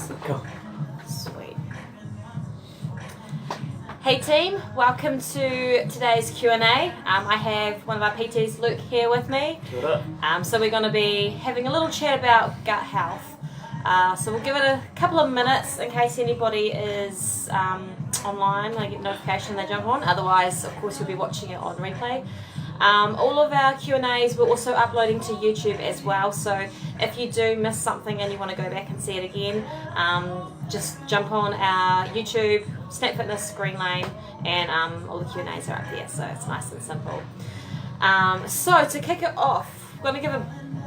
Yes. Cool. Sweet. Hey team, welcome to today's Q&A. I have one of our PTs, Luke, here with me. Kia ora. So we're going to be having a little chat about gut health. So we'll give it a couple of minutes in case anybody is online, they get notification, they jump on. Otherwise, of course, you'll be watching it on replay. All of our Q&As we're also uploading to YouTube as well, so if you do miss something and you want to go back and see it again, just jump on our YouTube, Snap Fitness, Green Lane, and all the Q&As are up there, so it's nice and simple. So to kick it off, I'm going to give a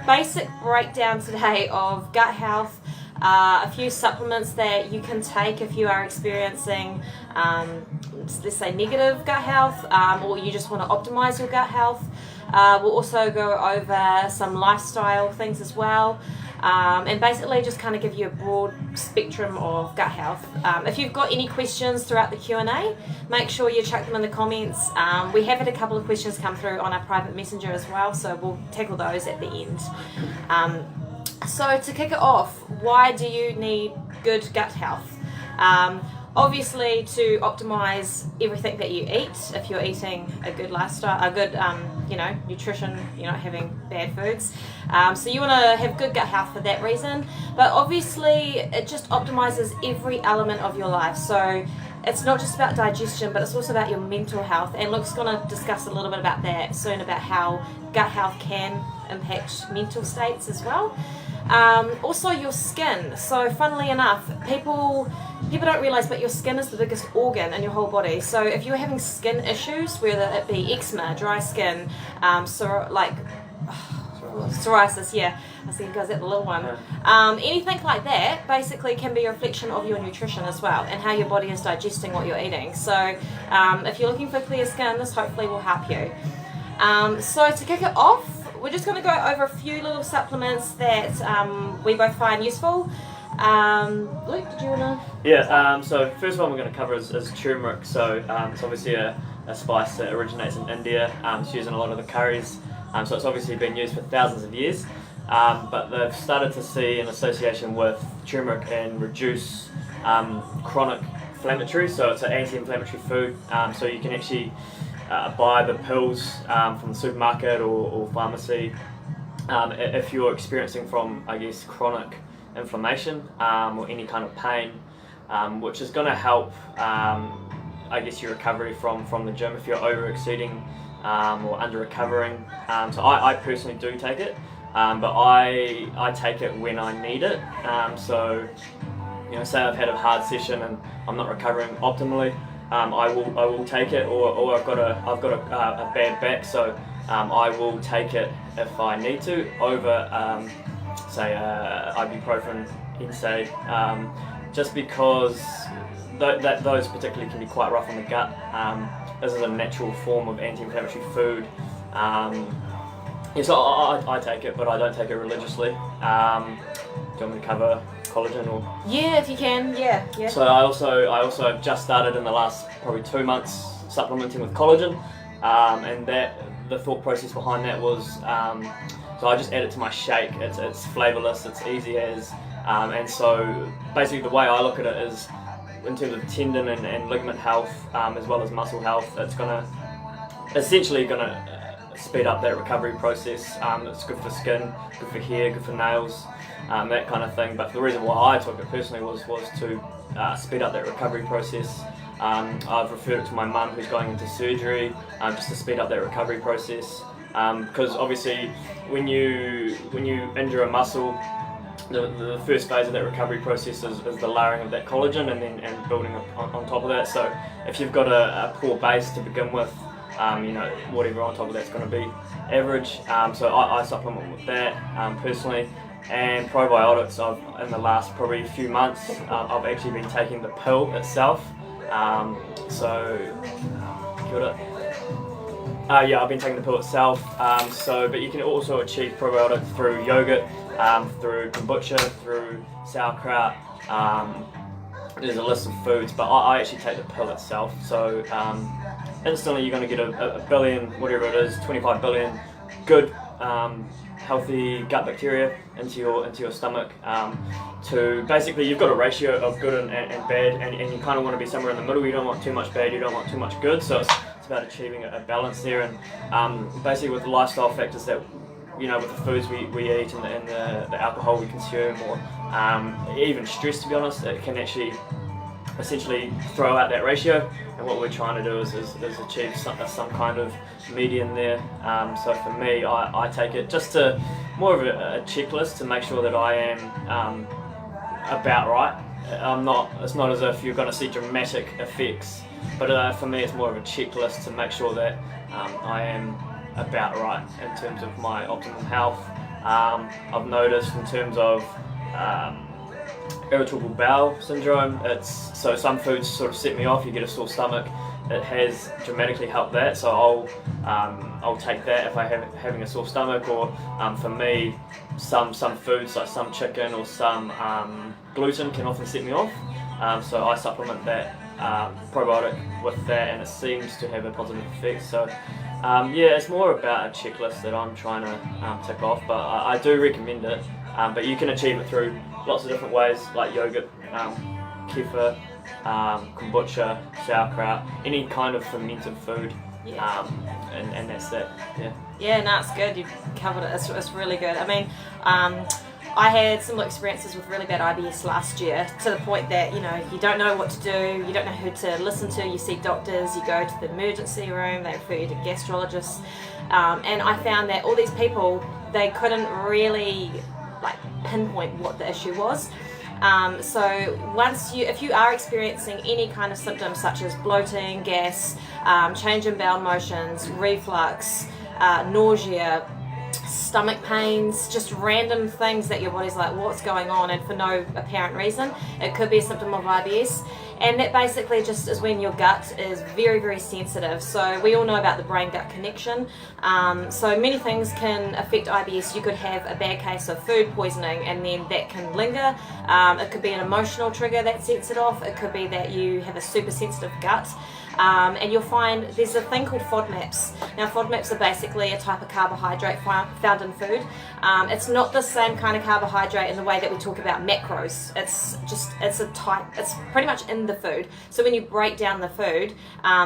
basic breakdown today of gut health, a few supplements that you can take if you are experiencing, let's say, negative gut health, or you just want to optimize your gut health. We'll also go over some lifestyle things as well, and basically just kind of give you a broad spectrum of gut health. If you've got any questions throughout the Q&A, make sure you chuck them in the comments. We have had a couple of questions come through on our private messenger as well, so we'll tackle those at the end. So to kick it off, why do you need good gut health? Obviously to optimize everything that you eat. If you're eating a good lifestyle, a good nutrition, you're not having bad foods. So you want to have good gut health for that reason. But obviously it just optimizes every element of your life. So it's not just about digestion, but it's also about your mental health. And Luke's going to discuss a little bit about that soon, about how gut health can impact mental states as well. Also your skin. So funnily enough, people don't realise, but your skin is the biggest organ in your whole body. So if you're having skin issues, whether it be eczema, dry skin, psoriasis, yeah, I was thinking, goes that the little one. Anything like that basically can be a reflection of your nutrition as well and how your body is digesting what you're eating. So if you're looking for clear skin, this hopefully will help you. So to kick it off, we're just going to go over a few little supplements that we both find useful. Luke, did you want to? Yeah, so first one we're going to cover is turmeric. So it's obviously a spice that originates in India. It's used in a lot of the curries. So it's obviously been used for thousands of years. But they've started to see an association with turmeric and reduce chronic inflammatory. So it's an anti-inflammatory food. So you can actually buy the pills from the supermarket or pharmacy if you're experiencing from, I guess, chronic inflammation or any kind of pain, which is going to help, I guess, your recovery from the gym if you're over-exceeding or under-recovering. So I personally do take it, but I take it when I need it. So, say I've had a hard session and I'm not recovering optimally, I will take it, or I've got a bad back, so I will take it if I need to over say ibuprofen, NSAID, just because those particularly can be quite rough on the gut. This is a natural form of anti-inflammatory food. So I take it, but I don't take it religiously. Do you want me to cover collagen or? Yeah, if you can. Yeah. So I also have just started in the last probably 2 months supplementing with collagen, and that the thought process behind that was so I just add it to my shake. It's flavourless, it's easy as, and so basically the way I look at it is in terms of tendon and ligament health, as well as muscle health. It's essentially gonna speed up that recovery process. It's good for skin, good for hair, good for nails, that kind of thing. But the reason why I took it personally was to speed up that recovery process. I've referred it to my mum who's going into surgery, just to speed up that recovery process. Because obviously when you injure a muscle, the first phase of that recovery process is the layering of that collagen and building on top of that. So if you've got a poor base to begin with, whatever on top of that's going to be average. So I supplement with that personally. And probiotics, in the last probably few months, I've actually been taking the pill itself. I've been taking the pill itself. But you can also achieve probiotics through yogurt, through kombucha, through sauerkraut. There's a list of foods, but I actually take the pill itself. So instantly you're going to get a billion, whatever it is, 25 billion good healthy gut bacteria into your stomach. To basically, you've got a ratio of good and bad, and you kind of want to be somewhere in the middle. You don't want too much bad, you don't want too much good. So it's about achieving a balance there, and basically with the lifestyle factors that, you know, with the foods we eat and the alcohol we consume, or even stress, to be honest, it can actually essentially throw out that ratio. And what we're trying to do is achieve some kind of median there. So for me, I take it just to more of a checklist to make sure that I am about right. It's not as if you're going to see dramatic effects, but for me it's more of a checklist to make sure that I am about right in terms of my optimum health. I've noticed in terms of irritable bowel syndrome, so some foods sort of set me off. You get a sore stomach. It has dramatically helped that, so I'll take that if I having a sore stomach, or for me, some foods like some chicken or some gluten can often set me off. So I supplement that probiotic with that, and it seems to have a positive effect. So yeah, it's more about a checklist that I'm trying to tick off, but I do recommend it. But you can achieve it through lots of different ways, like yogurt, kefir, kombucha, sauerkraut, any kind of fermented food. Yeah. And that's it. Yeah. Yeah, no, it's good. You've covered it. It's really good. I mean, I had similar experiences with really bad IBS last year, to the point that, you know, you don't know what to do, you don't know who to listen to. You see doctors, you go to the emergency room, they refer you to gastrologists, and I found that all these people, they couldn't really pinpoint what the issue was. So if you are experiencing any kind of symptoms such as bloating, gas, change in bowel motions, reflux, nausea, stomach pains, just random things that your body's like, what's going on, and for no apparent reason, it could be a symptom of IBS. And that basically just is when your gut is very, very sensitive. So we all know about the brain-gut connection. So many things can affect IBS. You could have a bad case of food poisoning, and then that can linger. It could be an emotional trigger that sets it off. It could be that you have a super sensitive gut. And you'll find there's a thing called FODMAPs. Now, FODMAPs are basically a type of carbohydrate found in food. It's not the same kind of carbohydrate in the way that we talk about macros. It's pretty much in the food. So when you break down the food,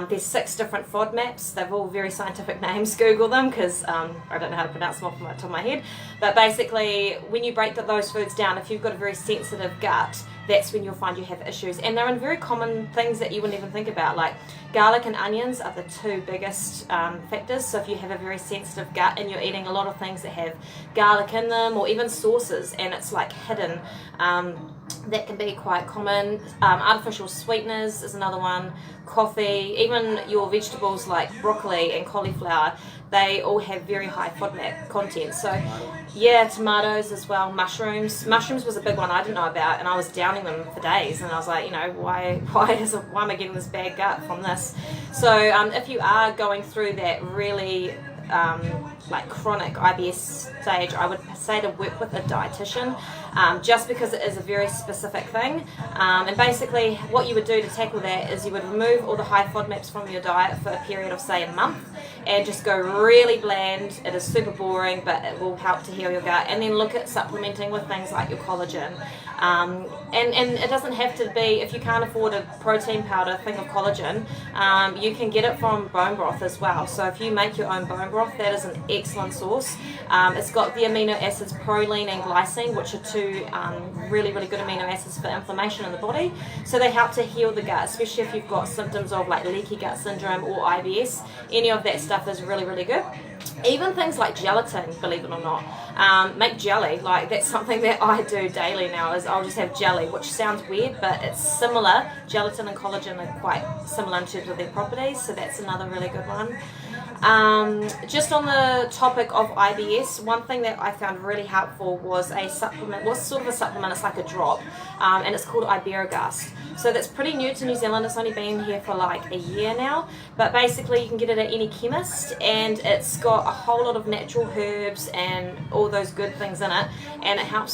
there's 6 different FODMAPs. They've all very scientific names. Google them, because I don't know how to pronounce them off the top of my head. But basically, when you break those foods down, if you've got a very sensitive gut, that's when you'll find you have issues. And they're in very common things that you wouldn't even think about, like garlic and onions are the 2 biggest factors. So if you have a very sensitive gut and you're eating a lot of things that have garlic in them, or even sauces, and it's like hidden, that can be quite common. Artificial sweeteners is another one. Coffee, even your vegetables like broccoli and cauliflower, they all have very high FODMAP content. So yeah, tomatoes as well, mushrooms. Mushrooms was a big one I didn't know about, and I was downing them for days, and I was like, you know, why am I getting this bad gut from this? So if you are going through that really chronic IBS stage, I would say to work with a dietitian, just because it is a very specific thing. And basically what you would do to tackle that is you would remove all the high FODMAPs from your diet for a period of, say, a month, and just go really bland. It is super boring, but it will help to heal your gut. And then look at supplementing with things like your collagen. And it doesn't have to be, if you can't afford a protein powder thing of collagen, you can get it from bone broth as well. So if you make your own bone broth, that is an excellent source. It's got the amino acids proline and glycine, which are 2 really, really good amino acids for inflammation in the body. So they help to heal the gut, especially if you've got symptoms of like leaky gut syndrome or IBS. Any of that stuff is really, really good. Even things like gelatin, believe it or not, make jelly. Like, that's something that I do daily now, is I'll just have jelly, which sounds weird, but it's similar. Gelatin and collagen are quite similar in terms of their properties, so that's another really good one. Just on the topic of IBS, one thing that I found really helpful was a supplement. Well, sort of a supplement, it's like a drop, and it's called Iberogast. So that's pretty new to New Zealand. It's only been here for like a year now, but basically you can get it at any chemist, and it's got a whole lot of natural herbs and all those good things in it, and it helps